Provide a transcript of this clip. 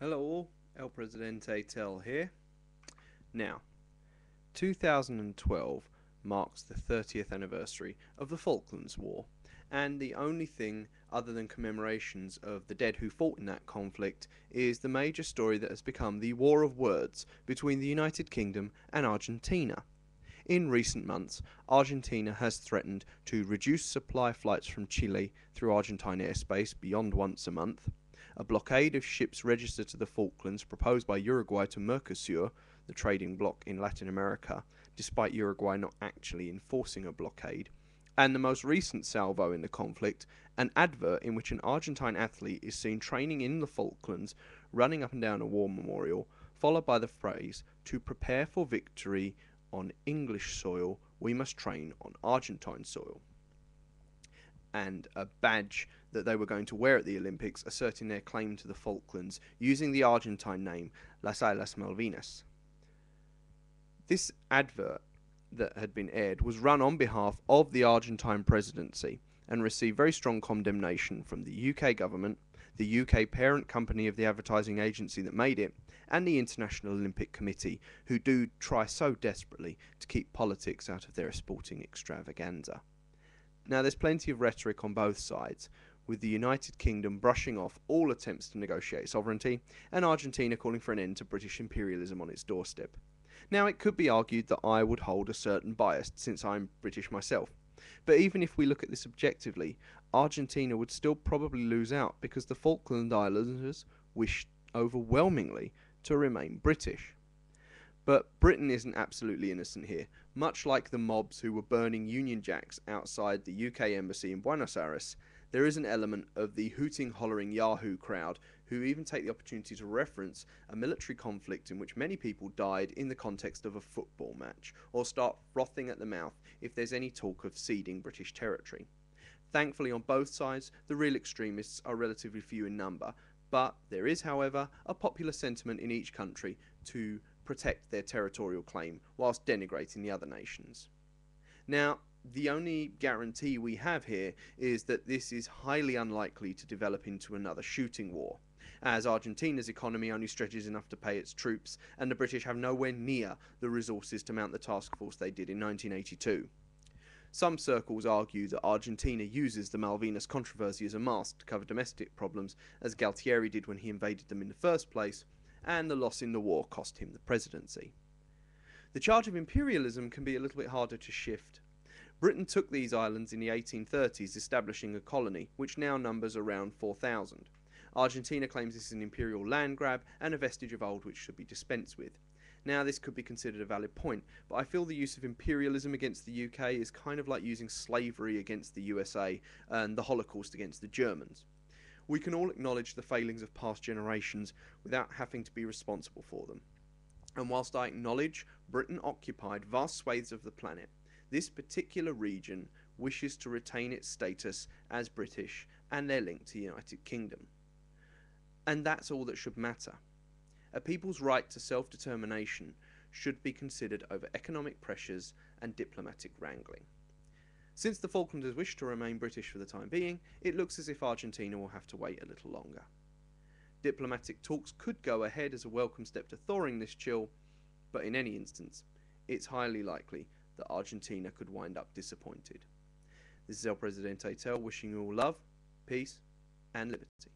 Hello all, El Presidente Tel here. Now, 2012 marks the 30th anniversary of the Falklands War, and the only thing other than commemorations of the dead who fought in that conflict is the major story that has become the war of words between the United Kingdom and Argentina. In recent months, Argentina has threatened to reduce supply flights from Chile through Argentine airspace beyond once a month. A blockade of ships registered to the Falklands proposed by Uruguay to Mercosur, the trading bloc in Latin America, despite Uruguay not actually enforcing a blockade. And the most recent salvo in the conflict, an advert in which an Argentine athlete is seen training in the Falklands, running up and down a war memorial, followed by the phrase, "To prepare for victory on English soil, we must train on Argentine soil," and a badge that they were going to wear at the Olympics asserting their claim to the Falklands using the Argentine name Las Islas Malvinas. This advert that had been aired was run on behalf of the Argentine presidency and received very strong condemnation from the UK government, the UK parent company of the advertising agency that made it, and the International Olympic Committee, who do try so desperately to keep politics out of their sporting extravaganza. Now, there's plenty of rhetoric on both sides, with the United Kingdom brushing off all attempts to negotiate sovereignty, and Argentina calling for an end to British imperialism on its doorstep. Now, it could be argued that I would hold a certain bias, since I'm British myself. But even if we look at this objectively, Argentina would still probably lose out because the Falkland Islanders wish overwhelmingly to remain British. But Britain isn't absolutely innocent here. Much like the mobs who were burning Union Jacks outside the UK Embassy in Buenos Aires, there is an element of the hooting, hollering Yahoo crowd who even take the opportunity to reference a military conflict in which many people died in the context of a football match, or start frothing at the mouth if there's any talk of ceding British territory. Thankfully, on both sides, the real extremists are relatively few in number, but there is, however, a popular sentiment in each country to protect their territorial claim whilst denigrating the other nations. Now, the only guarantee we have here is that this is highly unlikely to develop into another shooting war, as Argentina's economy only stretches enough to pay its troops, and the British have nowhere near the resources to mount the task force they did in 1982. Some circles argue that Argentina uses the Malvinas controversy as a mask to cover domestic problems, as Galtieri did when he invaded them in the first place, and the loss in the war cost him the presidency. The charge of imperialism can be a little bit harder to shift. Britain took these islands in the 1830s, establishing a colony, which now numbers around 4,000. Argentina claims this is an imperial land grab and a vestige of old which should be dispensed with. Now, this could be considered a valid point, but I feel the use of imperialism against the UK is kind of like using slavery against the USA and the Holocaust against the Germans. We can all acknowledge the failings of past generations without having to be responsible for them. And whilst I acknowledge Britain occupied vast swathes of the planet, this particular region wishes to retain its status as British and their link to the United Kingdom. And that's all that should matter. A people's right to self-determination should be considered over economic pressures and diplomatic wrangling. Since the Falklanders wish to remain British for the time being, it looks as if Argentina will have to wait a little longer. Diplomatic talks could go ahead as a welcome step to thawing this chill, but in any instance, it's highly likely that Argentina could wind up disappointed. This is El Presidente Tel wishing you all love, peace, and liberty.